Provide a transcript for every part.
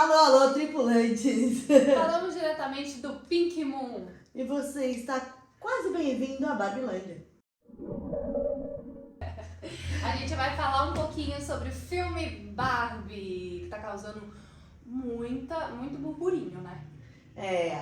Alô, alô, tripulantes! Falamos diretamente do Pink Moon. E você está quase bem-vindo à Barbilândia. A gente vai falar um pouquinho sobre o filme Barbie, que tá causando muito burburinho, né?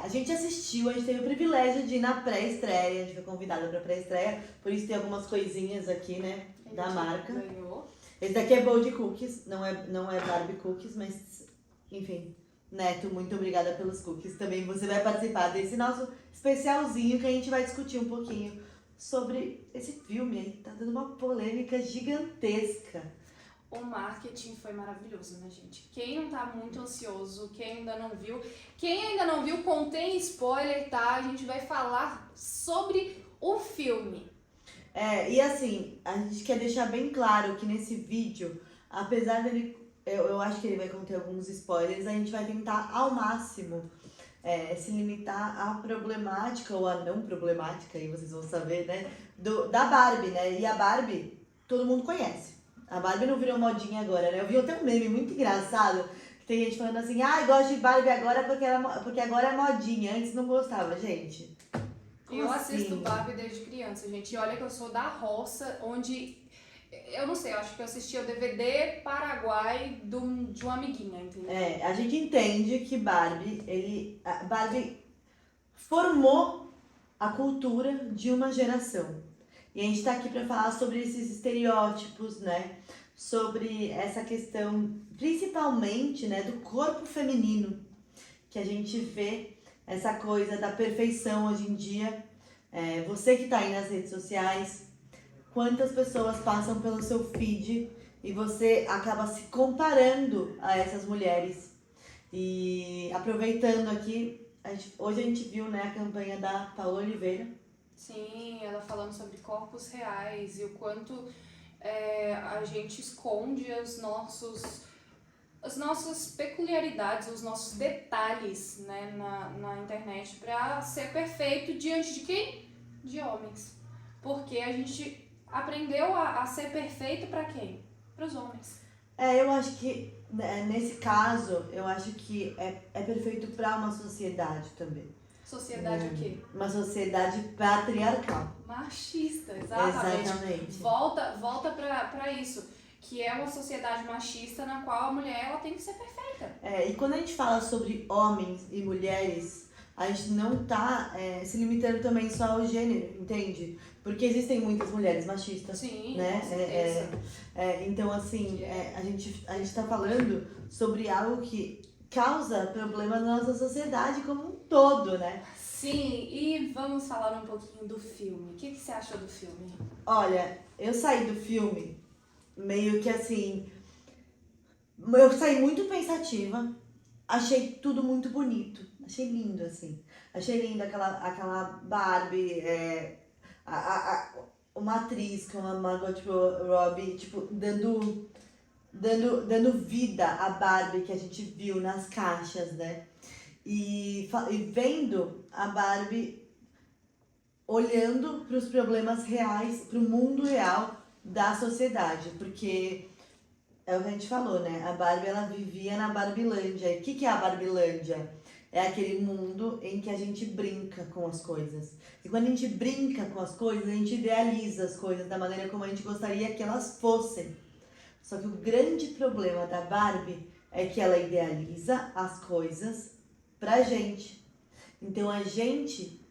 A gente assistiu, a gente teve o privilégio de ir na pré-estreia, a gente foi convidada pra pré-estreia, por isso tem algumas coisinhas aqui, né, A da gente marca. ganhou. Esse daqui é bowl de cookies, não é Barbie cookies, mas, enfim, Neto, muito obrigada pelos cookies. Também você vai participar desse nosso especialzinho que a gente vai discutir um pouquinho sobre esse filme aí, que tá dando uma polêmica gigantesca. O marketing foi maravilhoso, né, gente? Quem não tá muito ansioso, quem ainda não viu, contém spoiler, tá? A gente vai falar sobre o filme. E assim, a gente quer deixar bem claro que nesse vídeo, apesar dele, eu acho que ele vai conter alguns spoilers, a gente vai tentar ao máximo se limitar à problemática ou à não problemática, aí vocês vão saber, né, da Barbie, né? E a Barbie, todo mundo conhece. A Barbie não virou modinha agora, né? Eu vi até um meme muito engraçado, que tem gente falando assim, gosto de Barbie agora porque agora é modinha, antes não gostava, gente. Como Eu assim? assisto Barbie desde criança, gente. E olha que eu sou da roça, onde. Eu não sei, eu acho que eu assistia o DVD Paraguai de uma amiguinha, entendeu? A gente entende que Barbie formou a cultura de uma geração. E a gente tá aqui para falar sobre esses estereótipos, né? Sobre essa questão, principalmente, né, do corpo feminino, que a gente vê essa coisa da perfeição hoje em dia. Você que tá aí nas redes sociais, quantas pessoas passam pelo seu feed e você acaba se comparando a essas mulheres. E aproveitando aqui, hoje a gente viu, né, a campanha da Paola Oliveira. Sim, ela falando sobre corpos reais e o quanto a gente esconde as nossas peculiaridades, os nossos detalhes, né, na internet pra ser perfeito diante de quem? De homens. Porque a gente aprendeu a ser perfeito pra quem? Pros homens. Eu acho que, né, nesse caso, eu acho que é perfeito para uma sociedade também. Sociedade o quê? Uma sociedade patriarcal. Machista, exatamente. Exatamente. Volta pra isso, que é uma sociedade machista na qual a mulher ela tem que ser perfeita. E quando a gente fala sobre homens e mulheres, a gente não tá se limitando também só ao gênero, entende? Porque existem muitas mulheres machistas. Sim, né? com certeza. Então, assim, a gente tá falando sobre algo que causa problema na nossa sociedade como um todo, né? Sim, e vamos falar um pouquinho do filme. O que você achou do filme? Olha, eu saí do filme meio que assim. Eu saí muito pensativa, achei tudo muito bonito, achei lindo, assim. Achei lindo aquela Barbie, uma atriz como a Margot Robbie, tipo, dando vida à Barbie que a gente viu nas caixas, né? E vendo a Barbie olhando para os problemas reais, para o mundo real da sociedade, porque é o que a gente falou, né? A Barbie, ela vivia na Barbilândia. E o que é a Barbilândia? É aquele mundo em que a gente brinca com as coisas. E quando a gente brinca com as coisas, a gente idealiza as coisas da maneira como a gente gostaria que elas fossem. Só que o grande problema da Barbie é que ela idealiza as coisas pra gente. Então a gente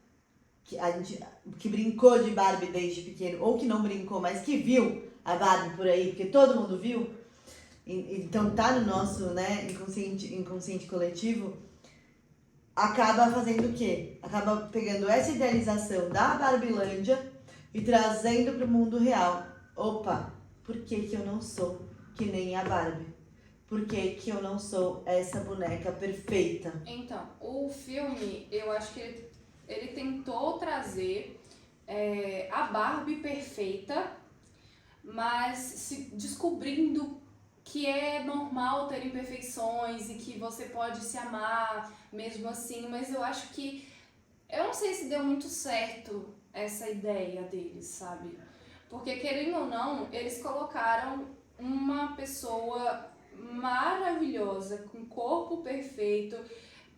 que brincou de Barbie desde pequeno, ou que não brincou, mas que viu a Barbie por aí, porque todo mundo viu, então tá no nosso, né, inconsciente coletivo, acaba fazendo o quê? Acaba pegando essa idealização da Barbilândia e trazendo pro mundo real. Opa, por que eu não sou que nem a Barbie? Por que eu não sou essa boneca perfeita? Então, o filme, eu acho que ele tentou trazer a Barbie perfeita, mas se descobrindo que é normal ter imperfeições e que você pode se amar mesmo assim, mas eu acho que eu não sei se deu muito certo essa ideia deles, sabe? Porque querendo ou não, eles colocaram uma pessoa maravilhosa, com corpo perfeito,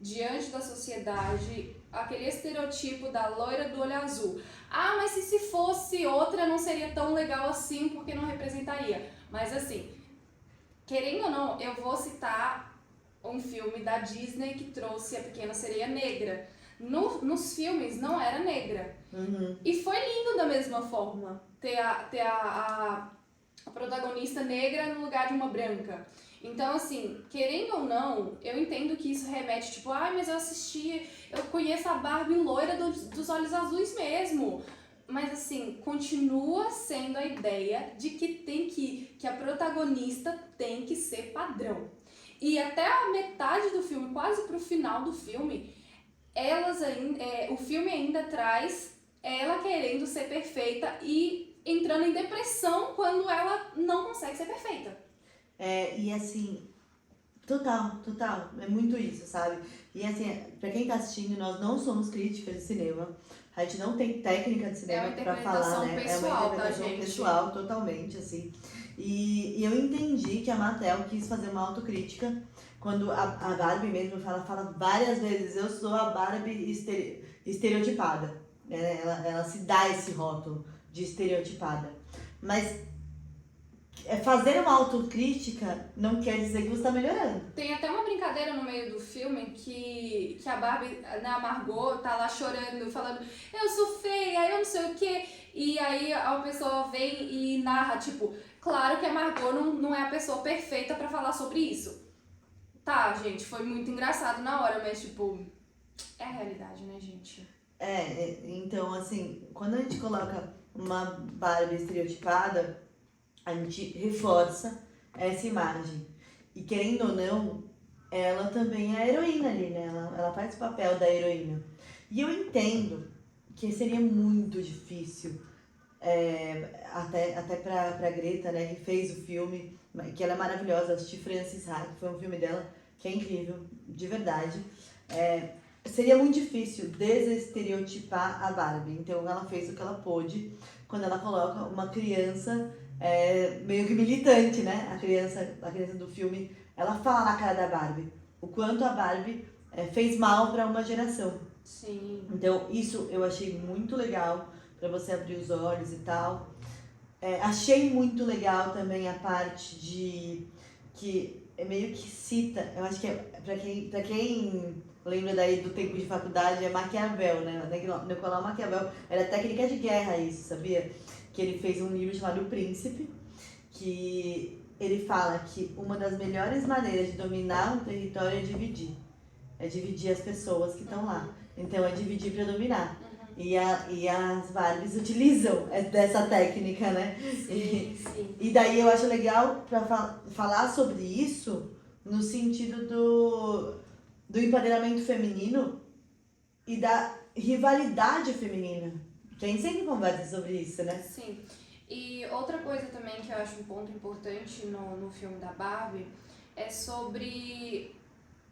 diante da sociedade, aquele estereotipo da loira do olho azul. Ah, mas se fosse outra não seria tão legal assim, porque não representaria. Mas assim, querendo ou não, eu vou citar um filme da Disney que trouxe a Pequena Sereia Negra. Nos filmes não era negra. E foi lindo da mesma forma ter a protagonista negra no lugar de uma branca. Então, assim, querendo ou não, eu entendo que isso remete, tipo, mas eu conheço a Barbie loira dos olhos azuis mesmo. Mas, assim, continua sendo a ideia de que a protagonista tem que ser padrão. E até a metade do filme, quase pro final do filme, o filme ainda traz ela querendo ser perfeita e entrando em depressão quando ela não consegue ser perfeita. E assim, total, é muito isso, sabe? E assim, pra quem tá assistindo, nós não somos críticas de cinema, a gente não tem técnica de cinema pra falar, né? Pessoal, é uma interpretação tá, gente? pessoal, totalmente, assim. E eu entendi que a Mattel quis fazer uma autocrítica quando a Barbie mesmo fala várias vezes, eu sou a Barbie estereotipada, né? Ela se dá esse rótulo de estereotipada. Mas fazer uma autocrítica não quer dizer que você está melhorando. Tem até uma brincadeira no meio do filme que a Barbie, né, a Margot, tá lá chorando, falando, eu sou feia, eu não sei o quê. E aí a pessoa vem e narra, tipo, claro que a Margot não é a pessoa perfeita pra falar sobre isso. Tá, gente, foi muito engraçado na hora, mas tipo, é a realidade, né, gente? Então assim, quando a gente coloca uma Barbie estereotipada, a gente reforça essa imagem. E querendo ou não, ela também é a heroína ali, né? Ela faz o papel da heroína. E eu entendo que seria muito difícil, até pra Greta, né, que fez o filme, que ela é maravilhosa, assisti Frances Ha, que foi um filme dela que é incrível, de verdade. Seria muito difícil desestereotipar a Barbie. Então ela fez o que ela pôde quando ela coloca uma criança meio que militante, né? A criança do filme, ela fala na cara da Barbie o quanto a Barbie fez mal para uma geração. Sim. Então isso eu achei muito legal para você abrir os olhos e tal. Achei muito legal também a parte de que meio que cita, eu acho que pra quem lembra daí do tempo de faculdade, é Maquiavel, né? Nicolau Maquiavel, era técnica de guerra isso, sabia? Que ele fez um livro chamado O Príncipe, que ele fala que uma das melhores maneiras de dominar um território é dividir. É dividir as pessoas que estão lá. Então é dividir para dominar. E as Barbies utilizam dessa técnica, né? Sim. E daí eu acho legal para falar sobre isso no sentido do empoderamento feminino e da rivalidade feminina. Que a gente sempre conversa sobre isso, né? Sim. E outra coisa também que eu acho um ponto importante no filme da Barbie é sobre...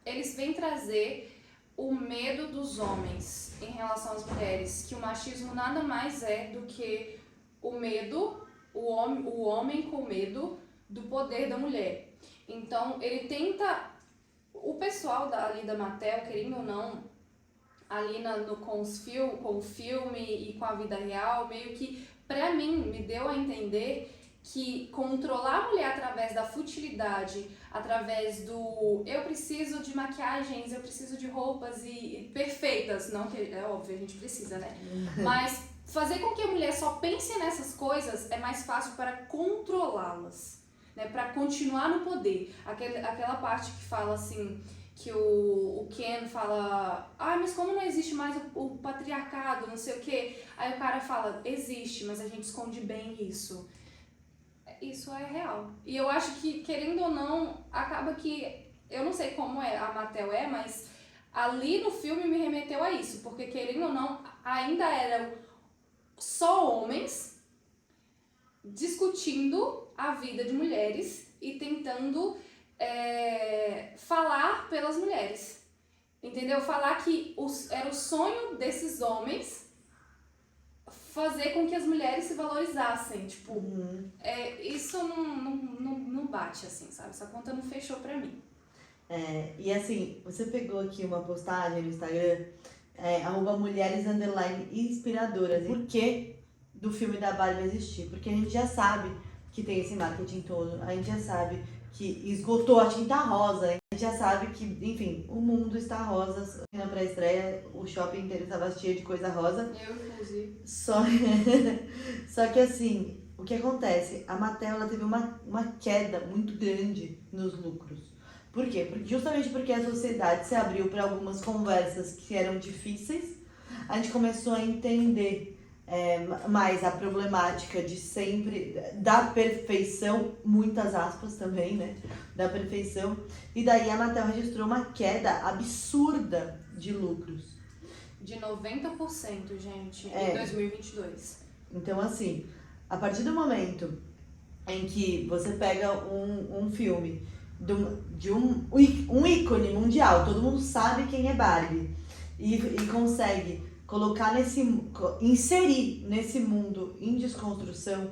Eles vêm trazer o medo dos homens em relação às mulheres, que o machismo nada mais é do que o medo, o homem com medo do poder da mulher. Então, ele tenta... O pessoal ali da Mattel, querendo ou não, ali com o filme e com a vida real, meio que, pra mim, me deu a entender que controlar a mulher através da futilidade, através do eu preciso de maquiagens, eu preciso de roupas e perfeitas, não que é óbvio, a gente precisa, né? Mas fazer com que a mulher só pense nessas coisas é mais fácil para controlá-las, né? Para continuar no poder. Aquela parte que fala assim, que o Ken fala, mas como não existe mais o patriarcado, não sei o quê. Aí o cara fala, existe, mas a gente esconde bem isso. Isso é real. E eu acho que, querendo ou não, acaba que... Eu não sei como a Mattel mas ali no filme me remeteu a isso. Porque, querendo ou não, ainda eram só homens discutindo a vida de mulheres e tentando falar pelas mulheres. Entendeu? Falar que era o sonho desses homens fazer com que as mulheres se valorizassem. Tipo, Uhum. isso não bate, assim, sabe? Essa conta não fechou pra mim. E assim, você pegou aqui uma postagem no Instagram, @mulheres_inspiradoras. Por que do filme da Barbie existir? Porque a gente já sabe que tem esse marketing todo, a gente já sabe que esgotou a tinta rosa, a gente já sabe que, enfim, o mundo está rosa. Na pré-estreia, o shopping inteiro estava cheio de coisa rosa. Eu, inclusive. Só, só que assim, o que acontece? A Mattel ela teve uma queda muito grande nos lucros. Por quê? Justamente porque a sociedade se abriu para algumas conversas que eram difíceis, a gente começou a entender mais a problemática de sempre, da perfeição, muitas aspas também, né? Da perfeição. E daí a Mattel registrou uma queda absurda de lucros. De 90%, gente, em 2022. Então, assim, a partir do momento em que você pega um filme de um ícone mundial, todo mundo sabe quem é Barbie, e consegue inserir nesse mundo em desconstrução,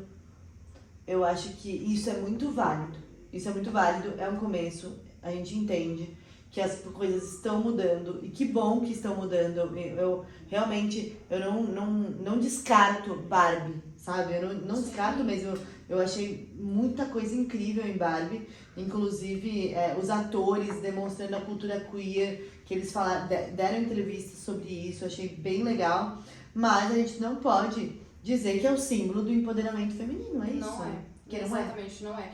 eu acho que isso é muito válido. Isso é muito válido, é um começo, a gente entende que as coisas estão mudando, e que bom que estão mudando. Eu realmente, eu não descarto Barbie, sabe? Eu não descarto mesmo. Eu achei muita coisa incrível em Barbie, inclusive os atores demonstrando a cultura queer, que eles deram entrevistas sobre isso, eu achei bem legal, mas a gente não pode dizer que é o símbolo do empoderamento feminino, é isso? Não é, Que exatamente, não é.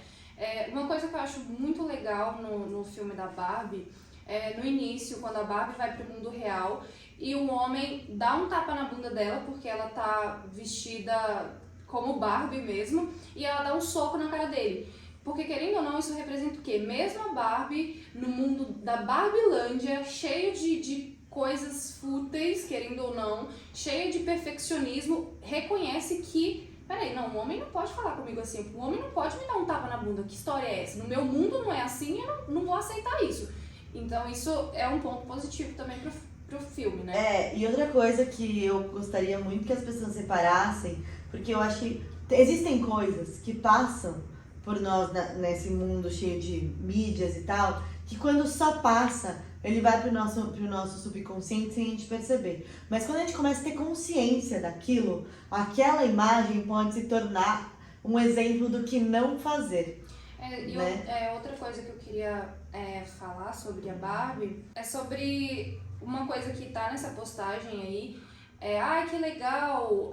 Uma coisa que eu acho muito legal no filme da Barbie, no início, quando a Barbie vai pro mundo real e o homem dá um tapa na bunda dela porque ela tá vestida como Barbie mesmo, e ela dá um soco na cara dele. Porque, querendo ou não, isso representa o quê? Mesmo a Barbie, no mundo da Barbilândia, cheio de coisas fúteis, querendo ou não, cheio de perfeccionismo, reconhece que, peraí, não, o homem não pode falar comigo assim, o homem não pode me dar um tapa na bunda, que história é essa? No meu mundo não é assim, eu não vou aceitar isso. Então isso é um ponto positivo também pro filme, né? E outra coisa que eu gostaria muito que as pessoas separassem, porque eu acho que existem coisas que passam por nós nesse mundo cheio de mídias e tal, que quando só passa, ele vai pro nosso subconsciente sem a gente perceber. Mas quando a gente começa a ter consciência daquilo, aquela imagem pode se tornar um exemplo do que não fazer. Outra coisa que eu queria falar sobre a Barbie é sobre uma coisa que tá nessa postagem aí. Que legal!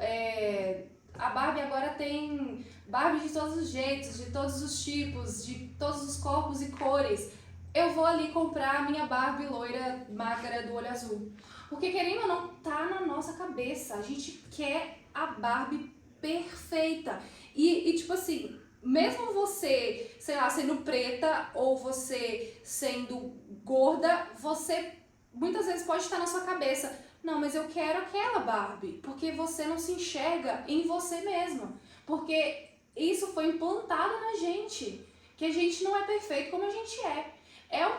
A Barbie agora tem Barbie de todos os jeitos, de todos os tipos, de todos os corpos e cores. Eu vou ali comprar a minha Barbie loira, magra, do olho azul. Porque, querendo ou não, tá na nossa cabeça. A gente quer a Barbie perfeita. E tipo assim, mesmo você, sei lá, sendo preta ou você sendo gorda, você muitas vezes pode estar na sua cabeça: não, mas eu quero aquela Barbie, porque você não se enxerga em você mesma. Porque isso foi implantado na gente, que a gente não é perfeito como a gente é. É um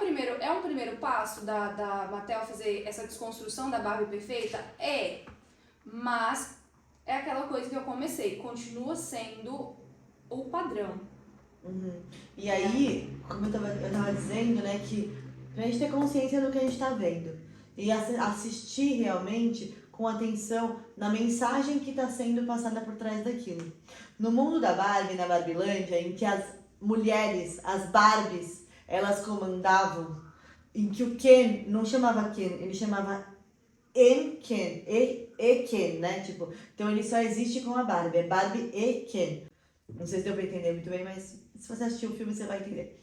primeiro passo da Mattel fazer essa desconstrução da Barbie perfeita? Mas é aquela coisa que eu comecei, continua sendo o padrão. Uhum. E aí, como eu tava dizendo, né, que pra gente ter consciência do que a gente tá vendo e assistir realmente com atenção na mensagem que tá sendo passada por trás daquilo. No mundo da Barbie, na Barbilândia, em que as mulheres, as Barbies, elas comandavam, em que o Ken não chamava Ken, ele chamava Ken, Ken, né? Tipo, então ele só existe com a Barbie, é Barbie e Ken. Não sei se deu pra entender muito bem, mas se você assistir o filme você vai entender.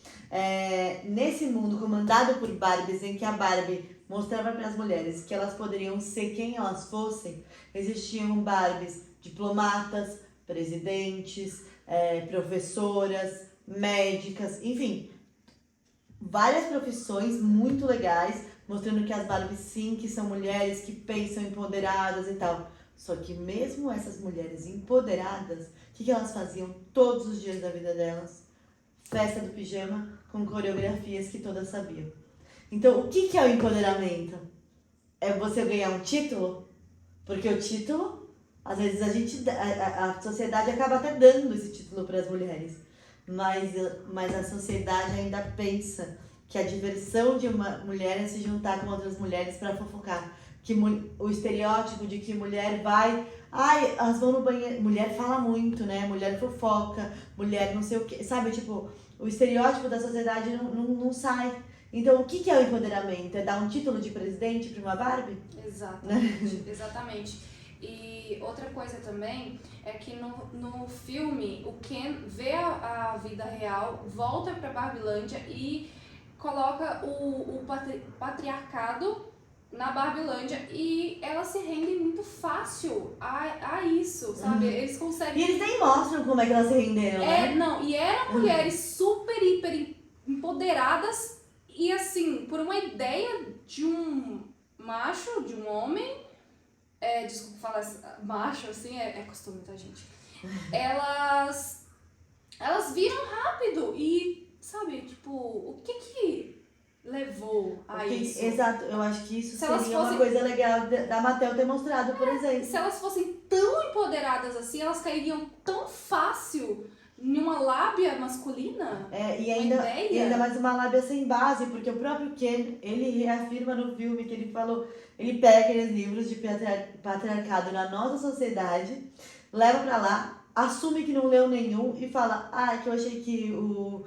Nesse mundo comandado por Barbies, em que a Barbie mostrava para as mulheres que elas poderiam ser quem elas fossem, existiam Barbies diplomatas, presidentes, professoras, médicas, enfim, várias profissões muito legais, mostrando que as Barbies sim, que são mulheres que pensam empoderadas e tal. Só que mesmo essas mulheres empoderadas, o que elas faziam todos os dias da vida delas? Festa do pijama com coreografias que todas sabiam. Então, o que é o empoderamento? É você ganhar um título? Porque o título, Às vezes a sociedade acaba até dando esse título para as mulheres, mas a sociedade ainda pensa que a diversão de uma mulher é se juntar com outras mulheres para fofocar. Que o estereótipo de que mulher vai... Ai, elas vão no banheiro... Mulher fala muito, né? Mulher fofoca, mulher não sei o quê. Sabe, tipo, o estereótipo da sociedade não sai. Então, o que é o empoderamento? É dar um título de presidente para uma Barbie? Exatamente, exatamente. E outra coisa também é que no filme o Ken vê a vida real, volta pra Barbilândia e coloca o patriarcado na Barbilândia e elas se rendem muito fácil a isso, sabe? Eles conseguem... E eles nem mostram como é que elas se renderam, né? Não, e eram mulheres super, hiper empoderadas e assim, por uma ideia de um macho, de um homem, desculpa falar macho, assim, é costume, tá, gente? Elas viram rápido e, sabe, tipo, o que levou a isso? Exato, eu acho que isso Se elas seria uma fossem- coisa legal da Mattel ter mostrado, por exemplo. Se elas fossem tão empoderadas assim, elas cairiam tão fácil em uma lábia masculina? E Uma ideia? ainda mais uma lábia sem base, porque o próprio Ken, ele reafirma no filme que ele falou, ele pega aqueles livros de patriarcado na nossa sociedade, leva pra lá, assume que não leu nenhum e fala, que eu achei que o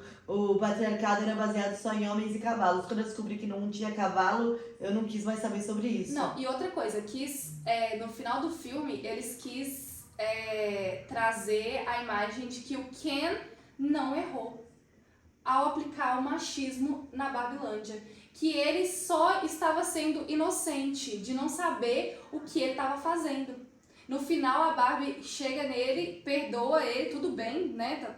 patriarcado era baseado só em homens e cavalos. Quando eu descobri que não tinha cavalo, eu não quis mais saber sobre isso. Não, e outra coisa, no final do filme, eles quis trazer a imagem de que o Ken não errou ao aplicar o machismo na Barbilândia. Que ele só estava sendo inocente de não saber o que ele estava fazendo. No final, a Barbie chega nele, perdoa ele, tudo bem, né?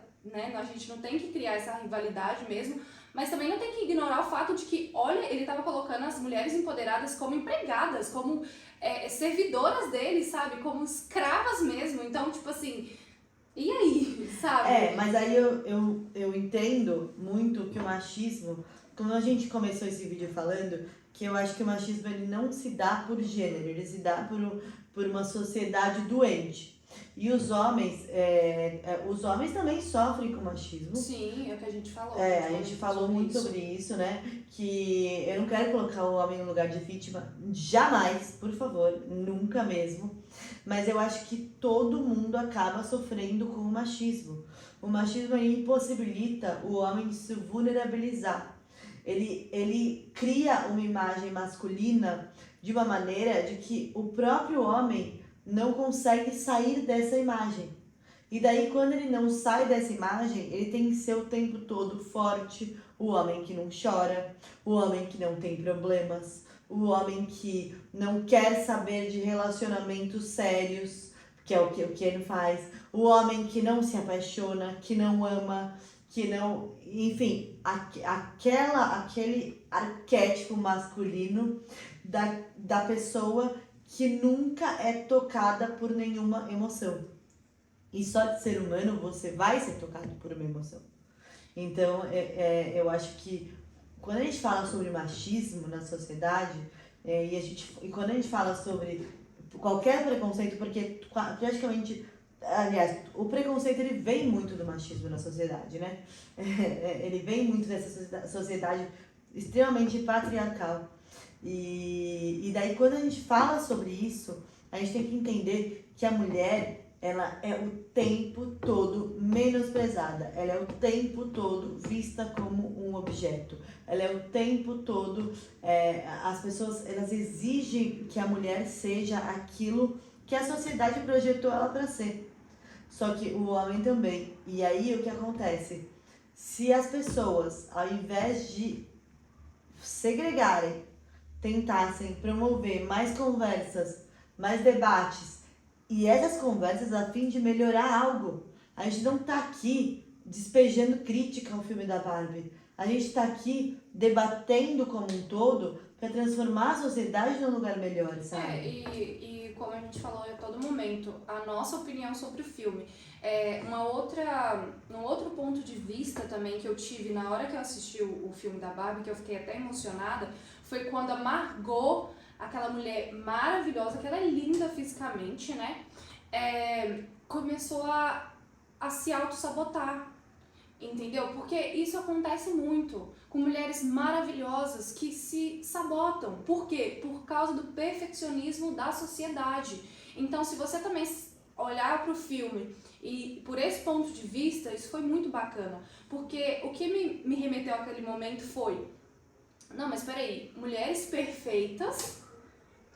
A gente não tem que criar essa rivalidade mesmo, mas também não tem que ignorar o fato de que, olha, ele estava colocando as mulheres empoderadas como empregadas, como servidoras dele, sabe? Como escravas mesmo. Então, tipo assim, e aí, sabe? Mas aí eu entendo muito que o machismo, como a gente começou esse vídeo falando, que eu acho que o machismo ele não se dá por gênero, ele se dá por uma sociedade doente. E os homens também sofrem com machismo. Sim, é o que a gente falou. A gente falou muito sobre isso, né? Que eu não quero colocar o homem no lugar de vítima, jamais, por favor, nunca mesmo. Mas eu acho que todo mundo acaba sofrendo com o machismo. O machismo ele impossibilita o homem de se vulnerabilizar. Ele cria uma imagem masculina de uma maneira de que o próprio homem não consegue sair dessa imagem. E daí, quando ele não sai dessa imagem, ele tem que ser o tempo todo forte, o homem que não chora, o homem que não tem problemas, o homem que não quer saber de relacionamentos sérios, que é o que o Ken faz, o homem que não se apaixona, que não ama, que não... Enfim, aquele arquétipo masculino da pessoa que nunca é tocada por nenhuma emoção. E só de ser humano você vai ser tocado por uma emoção. Então, eu acho que quando a gente fala sobre machismo na sociedade, e quando a gente fala sobre qualquer preconceito, porque praticamente, aliás, o preconceito ele vem muito do machismo na sociedade, né? Ele vem muito dessa sociedade extremamente patriarcal. E daí, quando a gente fala sobre isso, a gente tem que entender que a mulher, ela é o tempo todo menosprezada, ela é o tempo todo vista como um objeto, ela é o tempo todo, as pessoas, elas exigem que a mulher seja aquilo que a sociedade projetou ela para ser, só que o homem também. E aí, o que acontece? Se as pessoas, ao invés de segregarem, tentassem promover mais conversas, mais debates, e essas conversas a fim de melhorar algo. A gente não tá aqui despejando crítica ao filme da Barbie. A gente tá aqui debatendo como um todo para transformar a sociedade num lugar melhor, sabe? E como a gente falou a todo momento, a nossa opinião sobre o filme. Um outro ponto de vista também que eu tive na hora que eu assisti o filme da Barbie, que eu fiquei até emocionada, foi quando a Margot, aquela mulher maravilhosa, que ela é linda fisicamente, né? começou a se auto-sabotar. Entendeu? Porque isso acontece muito com mulheres maravilhosas que se sabotam. Por quê? Por causa do perfeccionismo da sociedade. Então, se você também olhar para o filme e por esse ponto de vista, isso foi muito bacana. Porque o que me remeteu àquele momento foi: não, mas peraí, mulheres perfeitas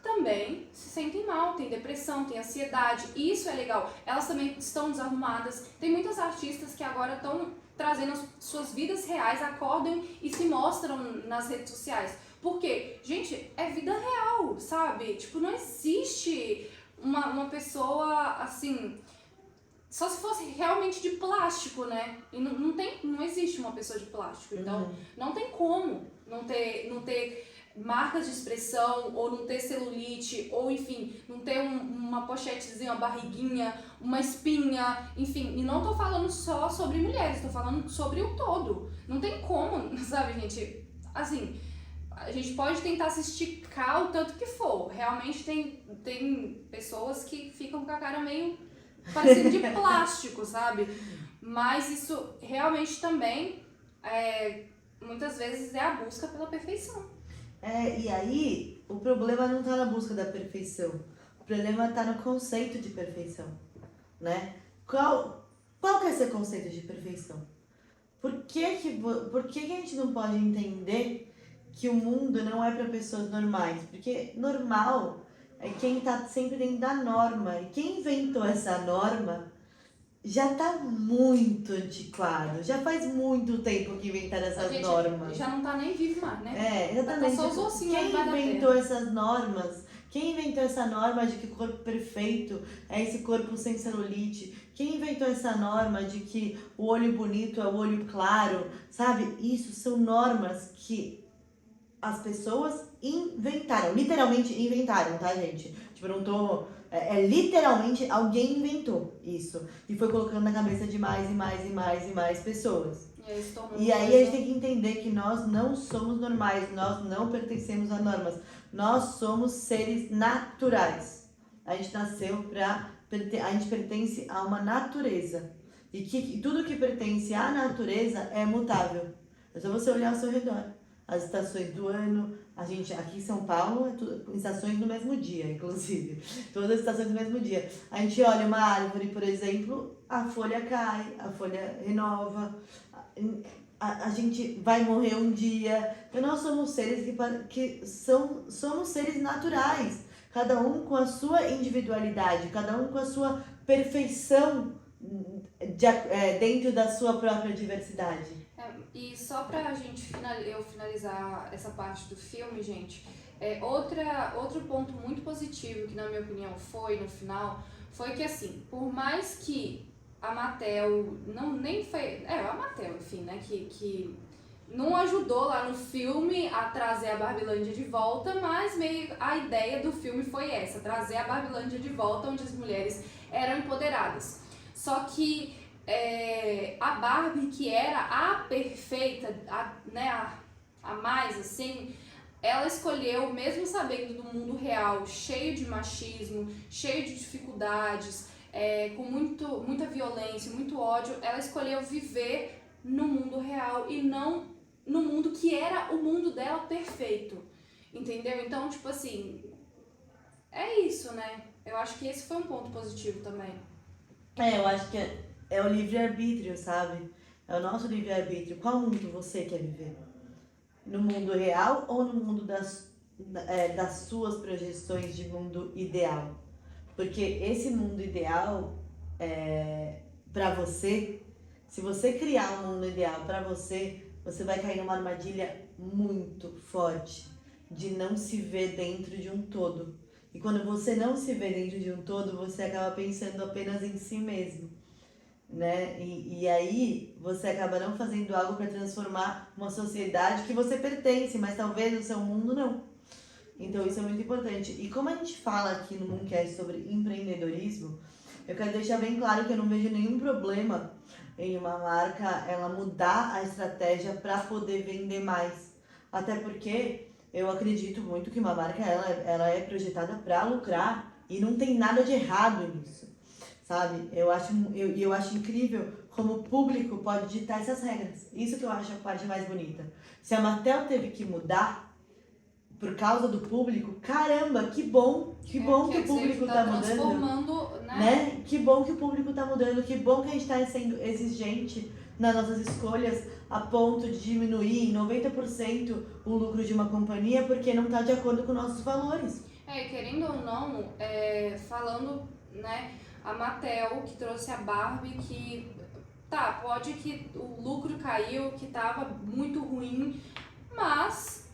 também se sentem mal, tem depressão, tem ansiedade, e isso é legal. Elas também estão desarrumadas. Tem muitas artistas que agora estão trazendo as suas vidas reais, acordam e se mostram nas redes sociais. Por quê? Gente, é vida real, sabe? Tipo, não existe uma pessoa assim. Só se fosse realmente de plástico, né? E não existe uma pessoa de plástico. Então, não tem como não ter marcas de expressão, ou não ter celulite, ou enfim, não ter uma pochetezinha, uma barriguinha, uma espinha, enfim. E não tô falando só sobre mulheres, tô falando sobre o todo. Não tem como, sabe, gente? Assim, a gente pode tentar se esticar o tanto que for. Realmente tem pessoas que ficam com a cara meio parecendo de plástico, sabe? Mas isso realmente também, muitas vezes, é a busca pela perfeição. E aí o problema não tá na busca da perfeição. O problema tá no conceito de perfeição, né? Qual que é esse conceito de perfeição? Por que a gente não pode entender que o mundo não é para pessoas normais? Porque normal é quem tá sempre dentro da norma. E quem inventou essa norma já tá muito antiquado. Já faz muito tempo que inventaram A essas gente normas. já não tá nem vivo mais, né? Exatamente. Tá só os ossinhos Quem debaixo da inventou terra. essas normas? Quem inventou essa norma de que o corpo perfeito é esse corpo sem celulite? Quem inventou essa norma de que o olho bonito é o olho claro? Sabe? Isso são normas que as pessoas inventaram. Literalmente inventaram, tá, gente? Tipo, eu não tô... literalmente alguém inventou isso. E foi colocando na cabeça de mais e mais e mais e mais pessoas. E aí a gente tem que entender que nós não somos normais, nós não pertencemos a normas. Nós somos seres naturais. A gente nasceu a gente pertence a uma natureza. E que tudo que pertence à natureza é mutável. É só você olhar ao seu redor. As estações do ano, a gente aqui em São Paulo é tudo estações no mesmo dia, inclusive. Todas as estações no mesmo dia. A gente olha uma árvore, por exemplo, a folha cai, a folha renova. A gente vai morrer um dia. Então nós somos seres somos seres naturais, cada um com a sua individualidade, cada um com a sua perfeição dentro da sua própria diversidade. E só pra gente eu finalizar essa parte do filme, gente, outro ponto muito positivo que, na minha opinião, foi no final, foi que, assim, por mais que a Mattel a Mattel, enfim, né, que não ajudou lá no filme a trazer a Barbilândia de volta, mas meio a ideia do filme foi essa, trazer a Barbilândia de volta, onde as mulheres eram empoderadas. Só que a Barbie, que era a perfeita, a mais assim, ela escolheu, mesmo sabendo do mundo real, cheio de machismo, cheio de dificuldades, com muita violência, muito ódio, ela escolheu viver no mundo real e não no mundo que era o mundo dela perfeito, entendeu? Então, tipo assim, é isso, né? Eu acho que esse foi um ponto positivo também. Eu acho que é o livre-arbítrio, sabe? É o nosso livre-arbítrio. Qual mundo você quer viver? No mundo real ou no mundo das suas projeções de mundo ideal? Porque esse mundo ideal, pra você, se você criar um mundo ideal pra você, você vai cair numa armadilha muito forte de não se ver dentro de um todo. E quando você não se vê dentro de um todo, você acaba pensando apenas em si mesmo, né? E aí você acaba não fazendo algo para transformar uma sociedade que você pertence, mas talvez no seu mundo não. Então isso é muito importante. E como a gente fala aqui no Mooncast sobre empreendedorismo, eu quero deixar bem claro que eu não vejo nenhum problema em uma marca ela mudar a estratégia para poder vender mais. Até porque eu acredito muito que uma marca ela é projetada para lucrar e não tem nada de errado nisso. sabe? Eu acho incrível como o público pode ditar essas regras. Isso que eu acho a parte mais bonita. Se a Mattel teve que mudar por causa do público, caramba, que bom que o público tá mudando. Transformando, Né? Que bom que o público tá mudando, que bom que a gente tá sendo exigente nas nossas escolhas a ponto de diminuir em 90% o lucro de uma companhia porque não tá de acordo com nossos valores. Querendo ou não, falando, né, a Mattel que trouxe a Barbie que, tá, pode que o lucro caiu, que tava muito ruim, mas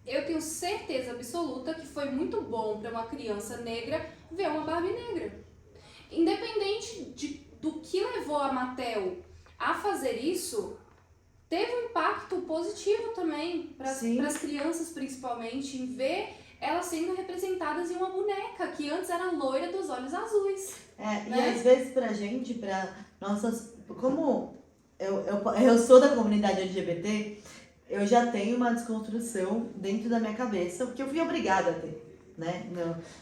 eu tenho certeza absoluta que foi muito bom para uma criança negra ver uma Barbie negra. Independente do que levou a Mattel a fazer isso, teve um impacto positivo também para as crianças, principalmente, em ver elas sendo representadas em uma boneca que antes era loira dos olhos azuis. Né? E às vezes pra gente, pra nossas... Como eu sou da comunidade LGBT, eu já tenho uma desconstrução dentro da minha cabeça, porque eu fui obrigada a ter. Né?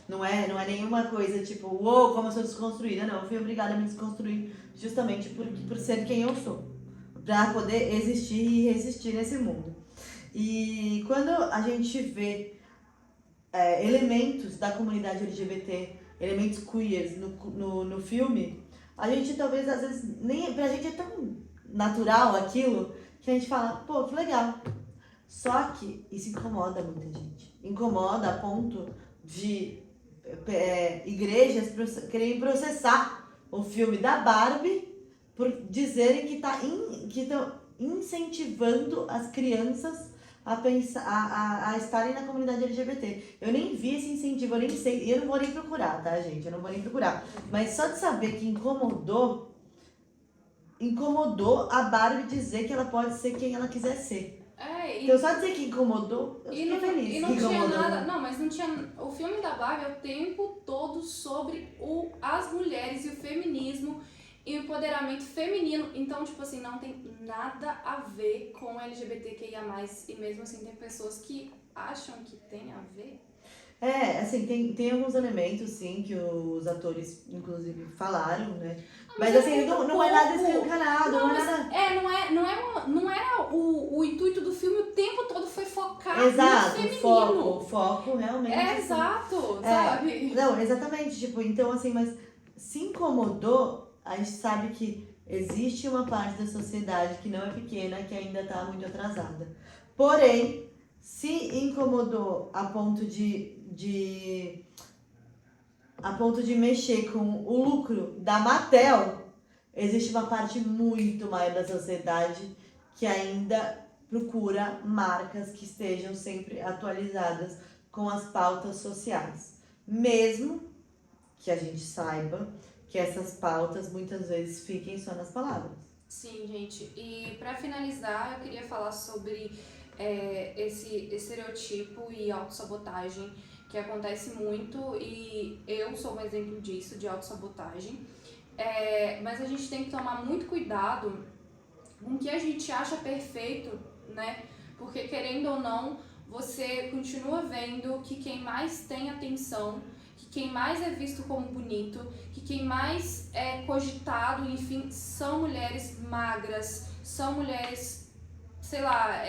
Não é nenhuma coisa tipo, uou, como eu sou desconstruída. Não, eu fui obrigada a me desconstruir justamente por ser quem eu sou, para poder existir e resistir nesse mundo. E quando a gente vê elementos da comunidade LGBT, elementos queers no filme, a gente talvez às vezes, nem pra gente é tão natural aquilo que a gente fala, pô, que legal. Só que isso incomoda muita gente. Incomoda a ponto de igrejas querem processar o filme da Barbie por dizerem que estão incentivando as crianças a pensar, a estarem na comunidade LGBT. Eu nem vi esse incentivo, eu nem sei, eu não vou nem procurar, tá, gente? Eu não vou nem procurar. Mas só de saber que incomodou a Barbie dizer que ela pode ser quem ela quiser ser. Então só dizer que incomodou, eu fiquei feliz. E não tinha nada, não, mas não tinha. O filme da Barbie é o tempo todo sobre as mulheres e o feminismo e o empoderamento feminino. Então, tipo assim, não tem nada a ver com LGBTQIA+. E mesmo assim tem pessoas que acham que tem a ver. Assim, tem alguns elementos, sim, que os atores, inclusive, falaram, né? Mas assim, não é nada escancarado, não é nada... Não era o intuito do filme, o tempo todo foi focado no feminino. O foco realmente. Exato, sabe? Não, exatamente, tipo, então assim, mas se incomodou, a gente sabe que existe uma parte da sociedade que não é pequena, que ainda tá muito atrasada. Porém, se incomodou a ponto de mexer com o lucro da Mattel, existe uma parte muito maior da sociedade que ainda procura marcas que estejam sempre atualizadas com as pautas sociais. Mesmo que a gente saiba que essas pautas muitas vezes fiquem só nas palavras. Sim, gente. E para finalizar, eu queria falar sobre esse estereotipo e autossabotagem que acontece muito, e eu sou um exemplo disso, de autossabotagem. Mas a gente tem que tomar muito cuidado com o que a gente acha perfeito, né? Porque, querendo ou não, você continua vendo que quem mais tem atenção, que quem mais é visto como bonito, que quem mais é cogitado, enfim, são mulheres magras, são mulheres, sei lá,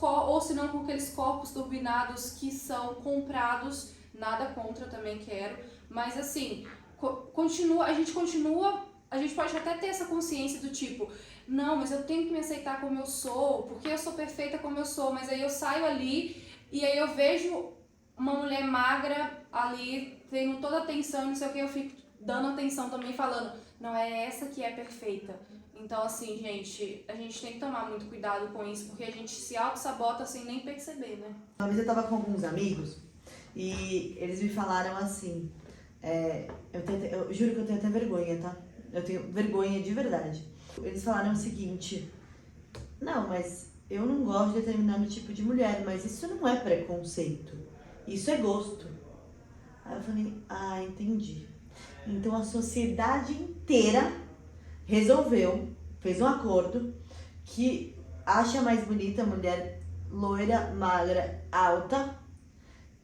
ou se não com aqueles corpos turbinados que são comprados, nada contra, também quero, mas assim, a gente pode até ter essa consciência do tipo, não, mas eu tenho que me aceitar como eu sou, porque eu sou perfeita como eu sou, mas aí eu saio ali e aí eu vejo uma mulher magra ali, tendo toda a atenção e não sei o que, eu fico dando atenção também, falando, não, é essa que é perfeita. Então, assim, gente, a gente tem que tomar muito cuidado com isso, porque a gente se auto-sabota sem nem perceber, né? Uma vez eu tava com alguns amigos e eles me falaram assim, eu juro que eu tenho até vergonha, tá? Eu tenho vergonha de verdade. Eles falaram o seguinte, não, mas eu não gosto de determinado tipo de mulher, mas isso não é preconceito, isso é gosto. Aí eu falei, entendi. Então a sociedade inteira fez um acordo que acha mais bonita a mulher loira, magra, alta,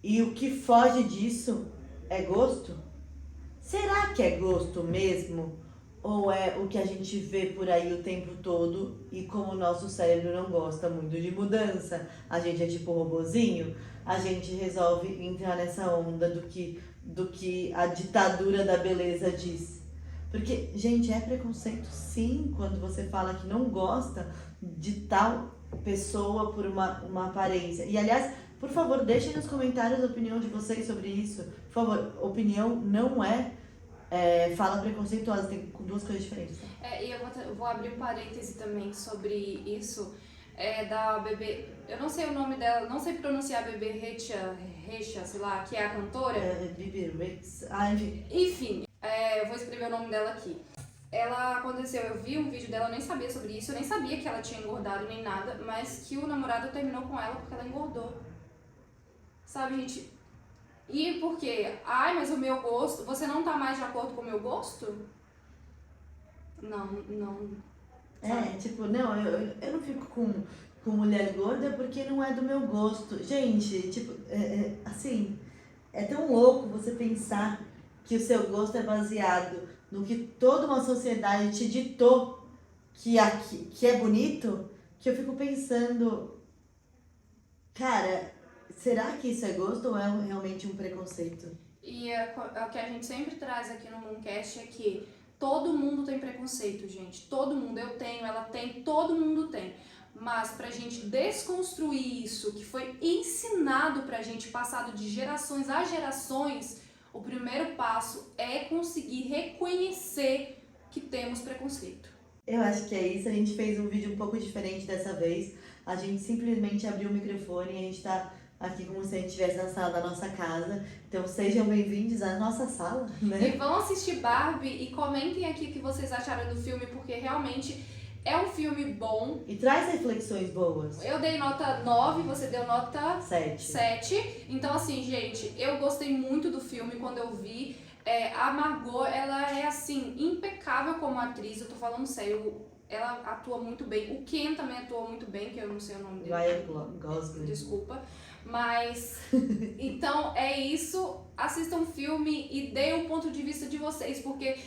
e o que foge disso é gosto? será que é gosto mesmo? Ou é o que a gente vê por aí o tempo todo e como o nosso cérebro não gosta muito de mudança, a gente é tipo robozinho, a gente resolve entrar nessa onda do que a ditadura da beleza diz. Porque, gente, é preconceito sim quando você fala que não gosta de tal pessoa por uma aparência. E aliás, por favor, deixem nos comentários a opinião de vocês sobre isso. Por favor, opinião não fala preconceituosa, tem duas coisas diferentes. Tá? E eu vou abrir um parêntese também sobre isso, da bebê, eu não sei o nome dela, não sei pronunciar a bebê Rexha, sei lá, que é a cantora. Bibi Rex, enfim. Enfim, eu vou escrever o nome dela aqui. Ela aconteceu, eu vi um vídeo dela, eu nem sabia sobre isso, eu nem sabia que ela tinha engordado nem nada, mas que o namorado terminou com ela porque ela engordou. Sabe, gente? E por quê? Ai, mas o meu gosto, você não tá mais de acordo com o meu gosto? Não. Tipo, não, eu não fico com mulher gorda porque não é do meu gosto. Gente, tipo, assim, é tão louco você pensar que o seu gosto é baseado no que toda uma sociedade te ditou que é bonito, que eu fico pensando, cara, será que isso é gosto ou é realmente um preconceito? E o que a gente sempre traz aqui no Mooncast é que todo mundo tem preconceito, gente. Todo mundo. Eu tenho, ela tem, todo mundo tem. Mas pra gente desconstruir isso, que foi ensinado pra gente, passado de gerações a gerações, o primeiro passo é conseguir reconhecer que temos preconceito. Eu acho que é isso. A gente fez um vídeo um pouco diferente dessa vez. A gente simplesmente abriu o microfone e a gente tá aqui como se a gente estivesse na sala da nossa casa. Então sejam bem-vindos à nossa sala, né? E vão assistir Barbie e comentem aqui o que vocês acharam do filme, porque realmente é um filme bom. E traz reflexões boas. Eu dei nota 9, você deu nota 7. 7. Então, assim, gente, eu gostei muito do filme quando eu vi. A Margot, ela é, assim, impecável como atriz, eu tô falando sério. Ela atua muito bem. O Ken também atuou muito bem, que eu não sei o nome dele. Ryan Gosling. Desculpa. Mas, então, é isso. Assistam o filme e deem o ponto de vista de vocês, porque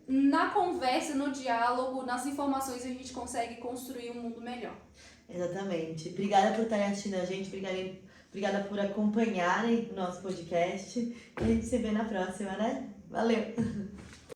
na conversa, no diálogo, nas informações, a gente consegue construir um mundo melhor. Exatamente. Obrigada por estarem assistindo a gente, obrigada por acompanharem o nosso podcast. E a gente se vê na próxima, né? Valeu!